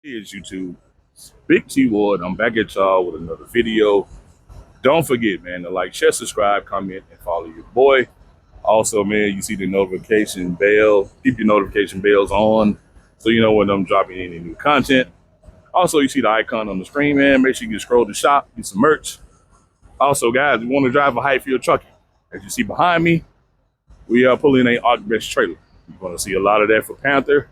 It's YouTube. Big T Ward. I'm back at y'all with another video. Don't forget, man, to like, share, subscribe, comment, and follow your boy. Also, man, you see the notification bell. Keep your notification bells on so you know when I'm dropping any new content. Also, you see the icon on the screen, man. Make sure you scroll to shop, get some merch. Also, guys, we want to drive a Highfield trucking. As you see behind me, we are pulling a ArcBest trailer. You're going to see a lot of that for Panther,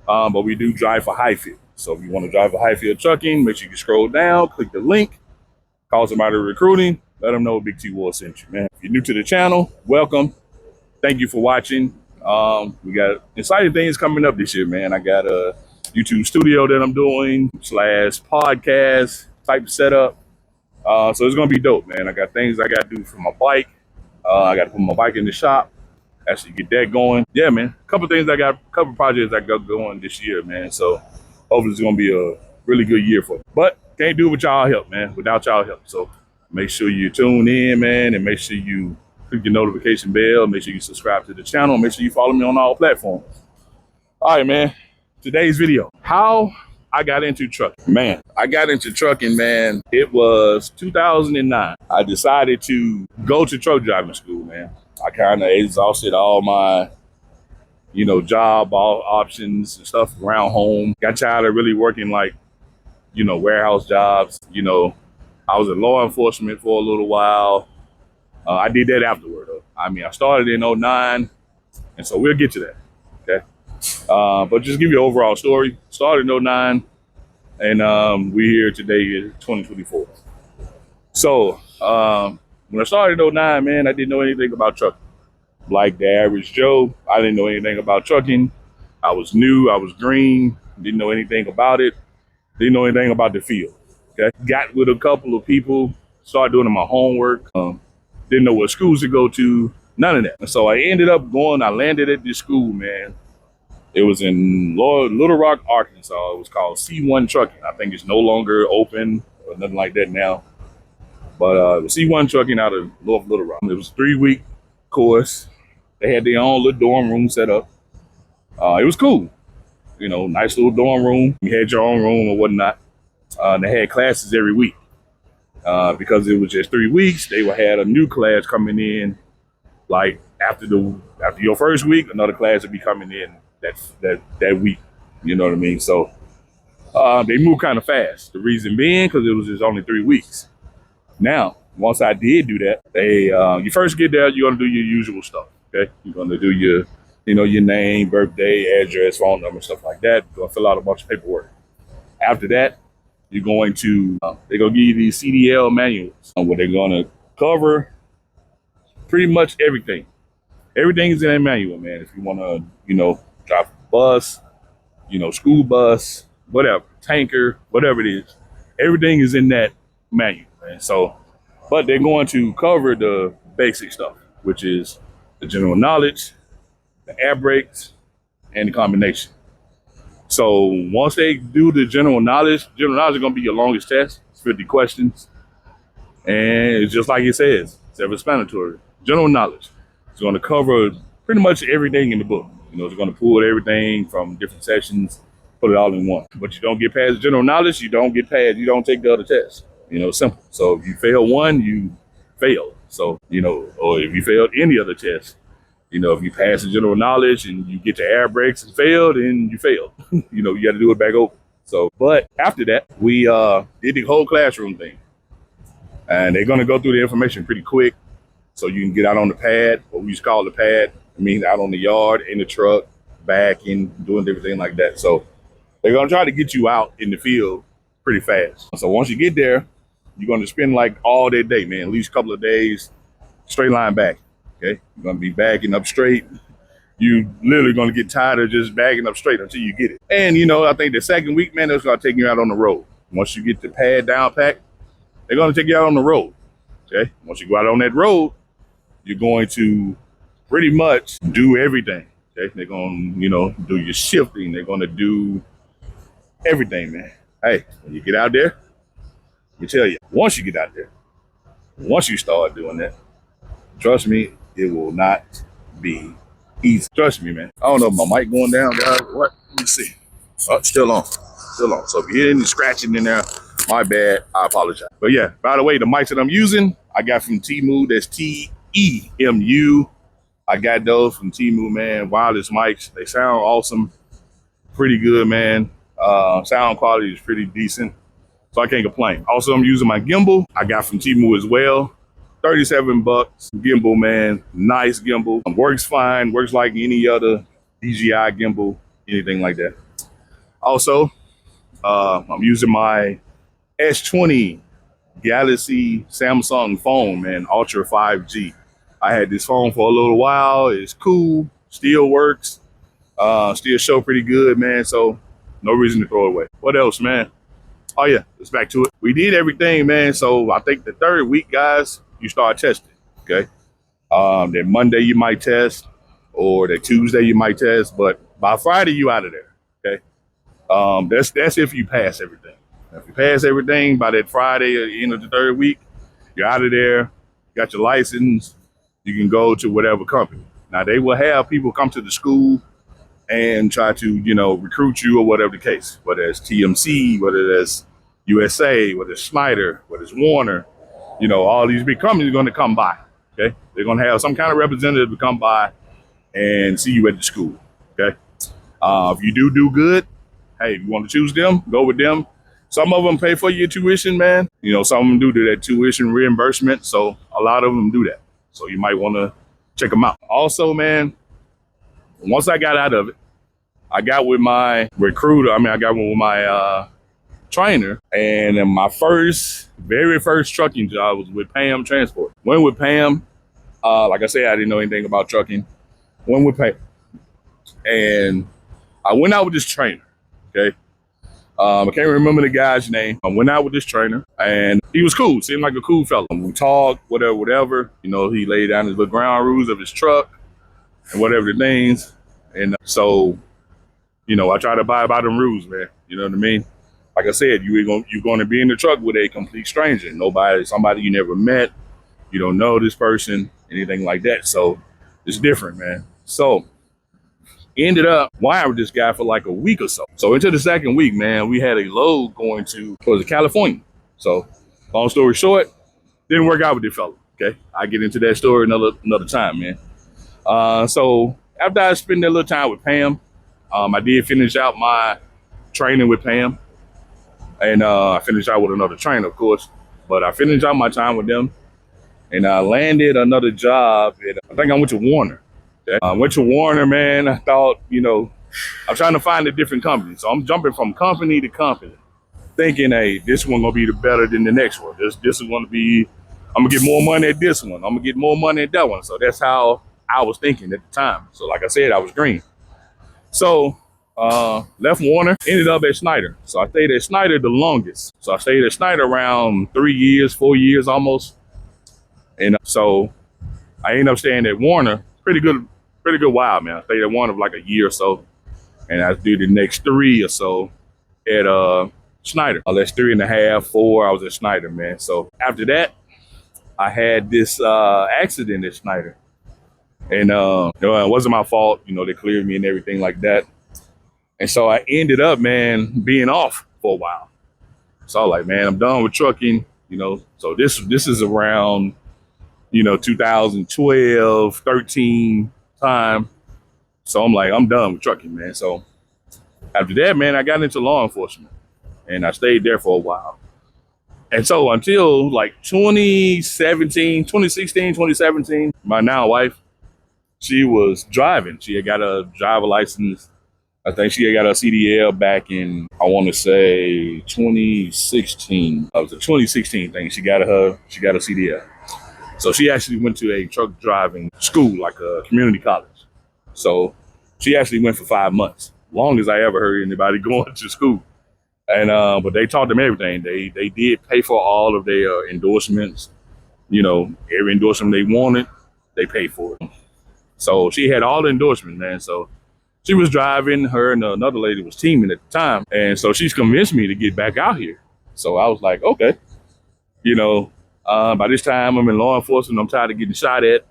but we do drive for Highfield. So if you want to drive a Highfield trucking, make sure you scroll down, click the link, call somebody recruiting, let them know Big T Ward sent you, man. If you're new to the channel, welcome. Thank you for watching. We got exciting things coming up this year, man. I got a YouTube studio that I'm doing / podcast type setup. So it's gonna be dope, man. I got things I gotta do for my bike. I gotta put my bike in the shop, actually get that going. Yeah, man. Couple projects I got going this year, man. So hopefully it's gonna be a really good year for me. But can't do it with y'all help, man. Without y'all help. So make sure you tune in, man, and make sure you click your notification bell. Make sure you subscribe to the channel. Make sure you follow me on all platforms. All right, man. Today's video, how I got into trucking. Man, I got into trucking, man. It was 2009. I decided to go to truck driving school, man. I kind of exhausted all my, job, all options and stuff around home. Got tired of really working like, warehouse jobs. I was in law enforcement for a little while. I did that afterward, though. I mean, I started in 09, and so we'll get to that, okay? But just give you an overall story. Started in 09, and we're here today in 2024. So when I started in 09, man, I didn't know anything about trucking. Like the average Joe, I didn't know anything about trucking. I was new, I was green, didn't know anything about it, didn't know anything about the field, okay? Got with a couple of people, started doing my homework, didn't know what schools to go to, none of that. And so I ended up I landed at this school, man. It was in Little Rock, Arkansas. It was called C1 Trucking. I think it's no longer open or nothing like that now. But it was C1 Trucking out of Little Rock. It was a 3-week course. They had their own little dorm room set up. It was cool. Nice little dorm room. You had your own room or whatnot. And they had classes every week. Because it was just 3 weeks, they had a new class coming in. Like after your first week, another class would be coming in that week. You know what I mean? So they moved kind of fast. The reason being because it was just only 3 weeks. Now, once I did do that, you first get there, you're gonna do your usual stuff. Okay, you're gonna do your name, birthday, address, phone number, stuff like that. You're gonna fill out a bunch of paperwork. After that, you're going to they're gonna give you these CDL manuals where they're gonna cover pretty much everything. Everything is in that manual, man. If you wanna, drive a bus, school bus, whatever, tanker, whatever it is, everything is in that manual, man. So, but they're going to cover the basic stuff, which is the general knowledge, the air brakes, and the combination. So once they do the general knowledge is going to be your longest test. It's 50 questions. And it's just like it says, self-explanatory. General knowledge. It's going to cover pretty much everything in the book. It's going to pull everything from different sections, put it all in one. But you don't get past general knowledge, you don't take the other test. Simple. So if you fail one, you fail. So, or if you failed any other test, if you pass the general knowledge and you get your air brakes and failed, then you failed. You got to do it back over. So, but after that, we did the whole classroom thing. And they're going to go through the information pretty quick. So you can get out on the pad, what we used to call the pad. I mean, out on the yard, in the truck, backing, doing everything like that. So they're going to try to get you out in the field pretty fast. So once you get there, you're going to spend like all that day, man, at least a couple of days, straight line back. Okay, you're gonna be backing up straight. You literally gonna get tired of just backing up straight until you get it. And I think the second week, man, that's gonna take you out on the road. Once you get the pad down packed, they're gonna take you out on the road. Okay, once you go out on that road, you're going to pretty much do everything. Okay, they're gonna, do your shifting. They're gonna do everything, man. Hey, when you get out there, let me tell you, once you get out there, once you start doing that, trust me, it will not be easy. Trust me, man. I don't know if my mic going down, guys. What? Let me see. Oh, still on. Still on. So if you hear any scratching in there, my bad. I apologize. But yeah, by the way, the mics that I'm using, I got from Temu. That's TEMU. I got those from Temu, man. Wireless mics. They sound awesome. Pretty good, man. Sound quality is pretty decent. So I can't complain. Also, I'm using my gimbal. I got from Temu as well. 37 bucks. Gimbal, man. Nice gimbal. Works fine. Works like any other DJI gimbal, anything like that. Also, I'm using my S20 Galaxy Samsung phone, man, Ultra 5G. I had this phone for a little while. It's cool, still works, still show pretty good, man. So no reason to throw it away. What else, man? Oh yeah, let's back to it. We did everything, man. So I think the third week, guys, you start testing. Okay. Then Monday you might test, or that Tuesday you might test, but by Friday you out of there. Okay. That's if you pass everything. If you pass everything by that Friday at the end of the third week, you're out of there. You got your license. You can go to whatever company. Now they will have people come to the school and try to, recruit you or whatever the case. Whether it's TMC, whether it's USA, whether it's Schneider, whether it's Warner, all these big companies are going to come by. Okay, they're going to have some kind of representative to come by and see you at the school. Okay, if you do good, hey, if you want to choose them, go with them. Some of them pay for your tuition, man. Some of them do that tuition reimbursement. So a lot of them do that. So you might want to check them out. Also, man, once I got out of it, I got with my recruiter. I got with my trainer. And then my very first trucking job was with Pam Transport. Went with Pam. Like I said, I didn't know anything about trucking. Went with Pam. And I went out with this trainer. Okay. I can't remember the guy's name. I went out with this trainer and he was cool. Seemed like a cool fella. We talked, whatever. He laid down his little ground rules of his truck and whatever the things. And so, I try to abide by them rules, man. You know what I mean? Like I said, you're going to be in the truck with a complete stranger. Somebody you never met. You don't know this person, anything like that. So it's different, man. So ended up wiring with this guy for like a week or so. So into the second week, man, we had a load going towards California. So long story short, didn't work out with this fella. Okay. I get into that story another time, man. So after I spent that little time with Pam, I did finish out my training with Pam. And I finished out with another trainer, of course. But I finished out my time with them. And I landed another job I think I went to Warner. I went to Warner, man. I thought, I'm trying to find a different company. So I'm jumping from company to company, thinking, hey, this one gonna be better than the next one. This is gonna be, I'm gonna get more money at this one. I'm gonna get more money at that one. So that's how I was thinking at the time. So like I said, I was green. So left Warner, ended up at Schneider. So I stayed at Schneider the longest. So I stayed at Schneider around 4 years almost. And so I ended up staying at Warner pretty good while, man. I stayed at Warner for like a year or so. And I did the next 3 or so at Schneider. That's 3.5, 4. I was at Schneider, man. So after that, I had this accident at Schneider. And it wasn't my fault. They cleared me and everything like that. And so I ended up, man, being off for a while. So I was like, man, I'm done with trucking, So this is around, 2012, 13 time. So I'm like, I'm done with trucking, man. So after that, man, I got into law enforcement and I stayed there for a while. And so until like 2016, 2017, my now wife, she was driving. She had got a driver license. I think she had got her CDL back in, I want to say 2016. That was a 2016 thing. She got her CDL. So she actually went to a truck driving school, like a community college. So she actually went for 5 months, long as I ever heard anybody going to school. And but they taught them everything. They did pay for all of their endorsements. Every endorsement they wanted, they paid for it. So she had all the endorsements, man. So she was driving. Her and another lady was teaming at the time, and so she's convinced me to get back out here. So I was like, okay, by this time I'm in law enforcement. I'm tired of getting shot at,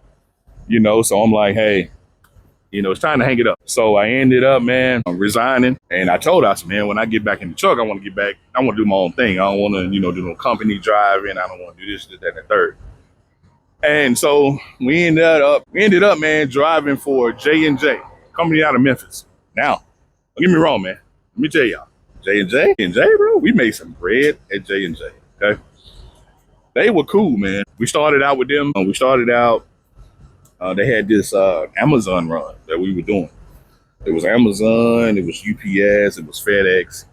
So I'm like, hey, It's time to hang it up. So I ended up, man, resigning. And I told us, man, when I get back in the truck, I want to get back. I want to do my own thing. I don't want to, do no company driving. I don't want to do this, that, and the third. And so we ended up, man, driving for J&J, company out of Memphis. Now, don't get me wrong, man. Let me tell y'all, J&J, bro, we made some bread at J&J, okay? They were cool, man. We started out with them. They had this Amazon run that we were doing. It was Amazon, it was UPS, it was FedEx.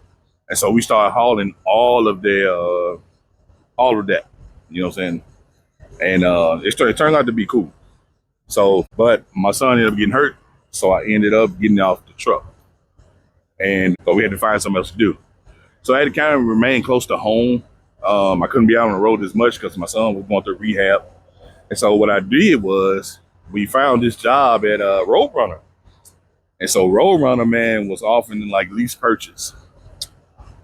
And so we started hauling all of that. You know what I'm saying? And it turned out to be cool. So, but my son ended up getting hurt. So I ended up getting off the truck. And so we had to find something else to do. So I had to kind of remain close to home. I couldn't be out on the road as much because my son was going through rehab. And so what I did was we found this job at Roadrunner. And so Roadrunner, man, was offering like lease purchase.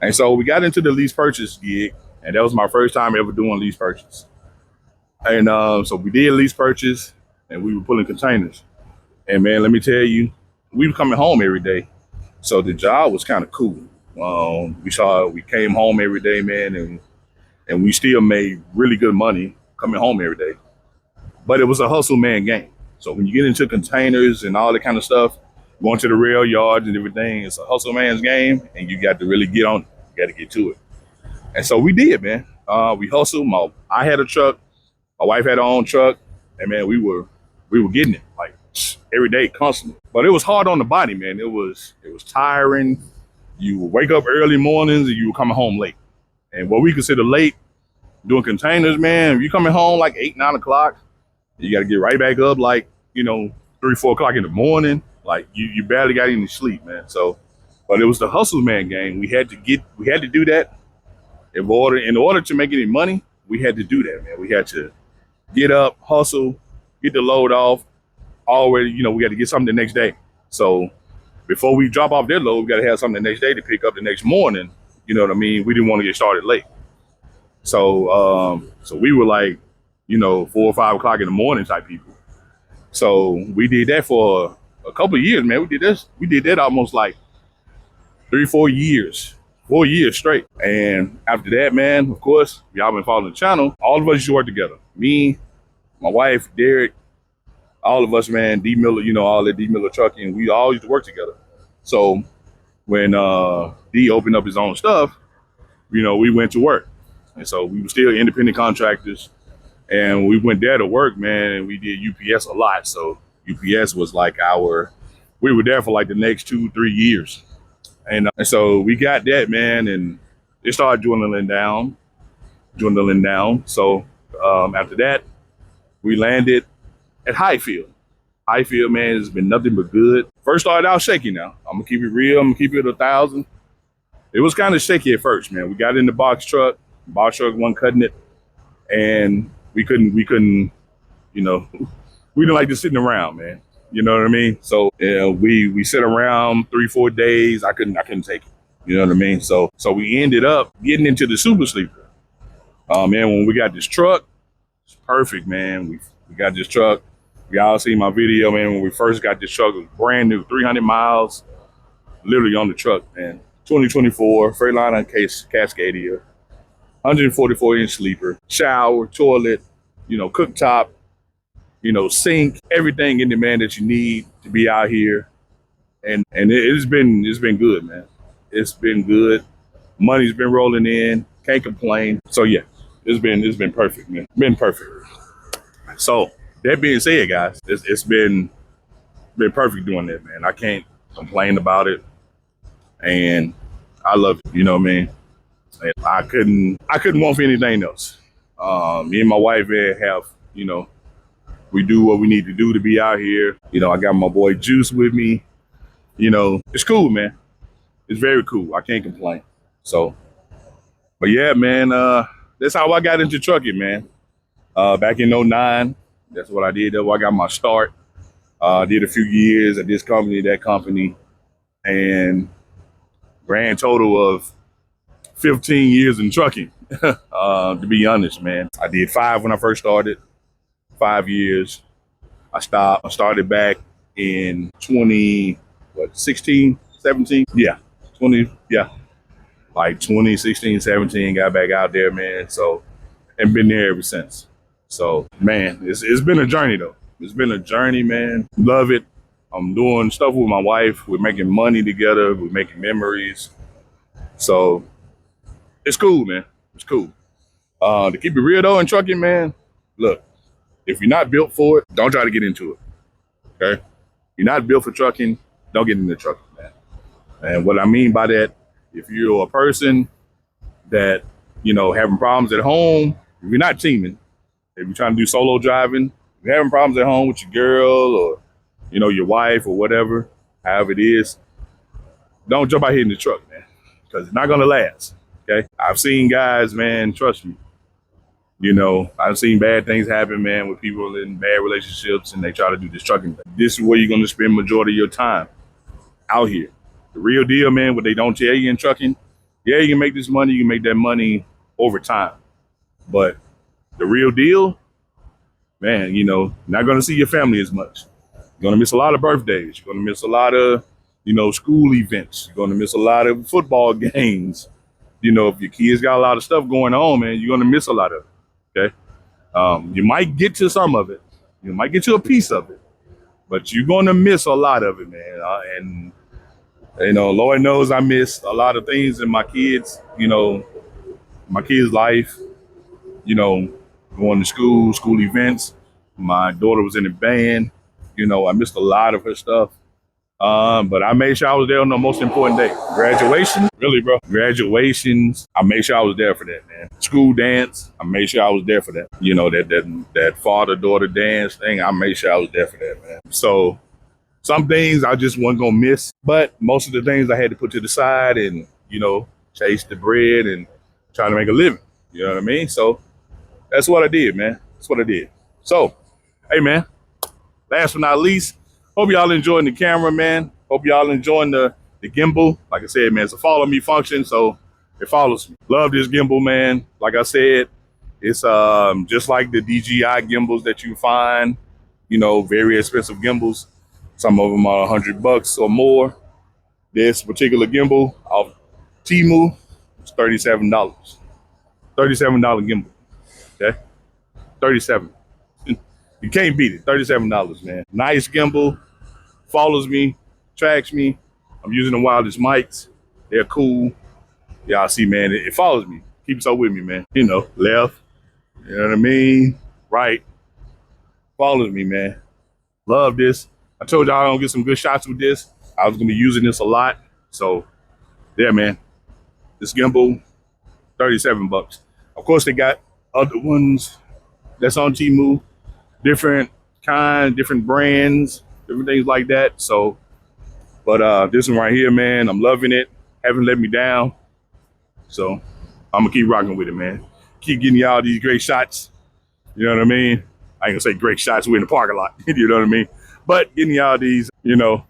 And so we got into the lease purchase gig, and that was my first time ever doing lease purchase. And so we did lease purchase, and we were pulling containers. And man, let me tell you, we were coming home every day. So the job was kind of cool. We came home every day, man, and we still made really good money coming home every day. But it was a hustle man game. So when you get into containers and all that kind of stuff, going to the rail yards and everything, it's a hustle man's game, and you got to really get on it. You got to get to it. And so we did, man. We hustled. I had a truck. My wife had her own truck, and man, we were getting it like every day, constantly. But it was hard on the body, man. It was tiring. You would wake up early mornings and you were coming home late. And what we consider late, doing containers, man, if you coming home like 8, 9 o'clock, you got to get right back up like 3, 4 o'clock in the morning. Like you barely got any sleep, man. So, but it was the hustle man game. We had to do that in order to make any money. We had to do that, man. We had to get up, hustle, get the load off. Already, we got to get something the next day. So before we drop off that load, we got to have something the next day to pick up the next morning. You know what I mean? We didn't want to get started late. So, so we were like, 4 or 5 o'clock in the morning type people. So we did that for a couple of years, man. We did that almost like 3, 4 years. 4 years straight. And after that, man, of course, y'all been following the channel. All of us used to work together. Me, my wife, Derek, all of us, man, D Miller, all that D Miller trucking, we all used to work together. So when D opened up his own stuff, we went to work. And so we were still independent contractors. And we went there to work, man, and we did UPS a lot. So UPS was like we were there for like the next 2, 3 years. And so we got that, man, and it started dwindling down. So after that, we landed at Highfield. Highfield, man, has been nothing but good. First started out shaky now. I'm going to keep it real. I'm going to keep it 1,000. It was kind of shaky at first, man. We got in the box truck. Box truck wasn't cutting it. And we couldn't, we didn't like just sitting around, man. You know what I mean? So we sit around 3, 4 days. I couldn't take it. You know what I mean? So we ended up getting into the super sleeper. Man, when we got this truck, it's perfect, man. We got this truck. Y'all seen my video, man. When we first got this truck, it was brand new, 300 miles, literally on the truck, man. 2024 Freightliner Cascadia, 144-inch sleeper, shower, toilet, cooktop, sink, everything in the man that you need to be out here. And it's been good, man. It's been good. Money's been rolling in. Can't complain. So yeah, it's been perfect, man. Been perfect. So that being said, guys, it's been perfect doing that, man. I can't complain about it. And I love it, you know what I mean? And I couldn't want for anything else. Me and my wife have, we do what we need to do to be out here. I got my boy Juice with me. It's cool, man. It's very cool. I can't complain. So, but yeah, man, that's how I got into trucking, man. Back in 2009, that's what I did. That's where I got my start. Did a few years at this company, that company, and grand total of 15 years in trucking, to be honest, man. I did 5 when I first started, 5 years. I stopped. I started back in 20, what, 16, 17? Yeah, 20, yeah, like 2016, 17, got back out there, man. So, and been there ever since. So, man, it's been a journey though. It's been a journey, man. Love it. I'm doing stuff with my wife. We're making money together. We're making memories. So it's cool, man. It's cool. To keep it real though in trucking, man, look, if you're not built for it, don't try to get into it. Okay? You're not built for trucking, don't get into trucking, man. And what I mean by that, if you're a person that, having problems at home, if you're not teaming, if you're trying to do solo driving, if you're having problems at home with your girl or, your wife or whatever, however it is, don't jump out here in the truck, man, because it's not going to last. Okay. I've seen guys, man, trust me, I've seen bad things happen, man, with people in bad relationships and they try to do this trucking thing. This is where you're going to spend majority of your time out here. The real deal, man, what they don't tell you in trucking, yeah, you can make this money, you can make that money over time. But the real deal, man, not going to see your family as much. You're going to miss a lot of birthdays. You're going to miss a lot of, school events. You're going to miss a lot of football games. If your kids got a lot of stuff going on, man, you're going to miss a lot of it. Okay. You might get to some of it. You might get to a piece of it, but you're going to miss a lot of it, man. And Lord knows I miss a lot of things in my kids, my kids' life, going to school events. My daughter was in the band. I missed a lot of her stuff. But I made sure I was there on the most important day. Graduation, really, bro. Graduations, I made sure I was there for that, man. School dance, I made sure I was there for that. That father-daughter dance thing, I made sure I was there for that, man. So some things I just wasn't gonna miss, but most of the things I had to put to the side and, chase the bread and try to make a living. You know what I mean? So that's what I did, man. That's what I did. So, hey, man, last but not least, hope y'all enjoying the camera, man. Hope y'all enjoying the gimbal. Like I said, man, it's a follow me function, so it follows me. Love this gimbal, man. Like I said, it's just like the DJI gimbals that you find, very expensive gimbals. Some of them are $100 or more. This particular gimbal off Temu is $37. $37 gimbal. Okay? 37. You can't beat it. $37, man. Nice gimbal. Follows me, tracks me. I'm using the wireless mics. They're cool. Y'all see, man, it follows me. Keeps up with me, man. Left, you know what I mean? Right. Follows me, man. Love this. I told y'all I'm gonna get some good shots with this. I was gonna be using this a lot. So, yeah, man. This gimbal, $37. Of course, they got other ones that's on Temu, different kind, different brands, different things like that. So, but this one right here, man, I'm loving it. Haven't let me down. So I'm gonna keep rocking with it, man. Keep getting y'all these great shots. You know what I mean? I ain't gonna say great shots, we're in the parking lot. You know what I mean? But getting y'all these, little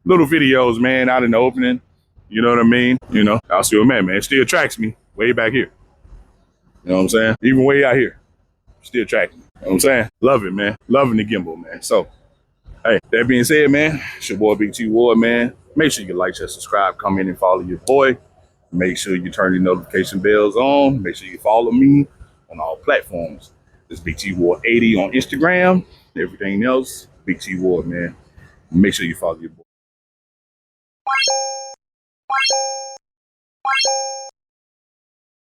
videos, man, out in the opening. You know what I mean? I'll see what man. It still tracks me way back here. You know what I'm saying? Even way out here, still tracking me. You know what I'm saying? Love it, man. Loving the gimbal, man. So, hey, that being said, man, it's your boy Big T Ward, man. Make sure you like, share, subscribe, comment, and follow your boy. Make sure you turn your notification bells on. Make sure you follow me on all platforms. It's Big T Ward 80 on Instagram. Everything else, Big T Ward, man. Make sure you follow your boy.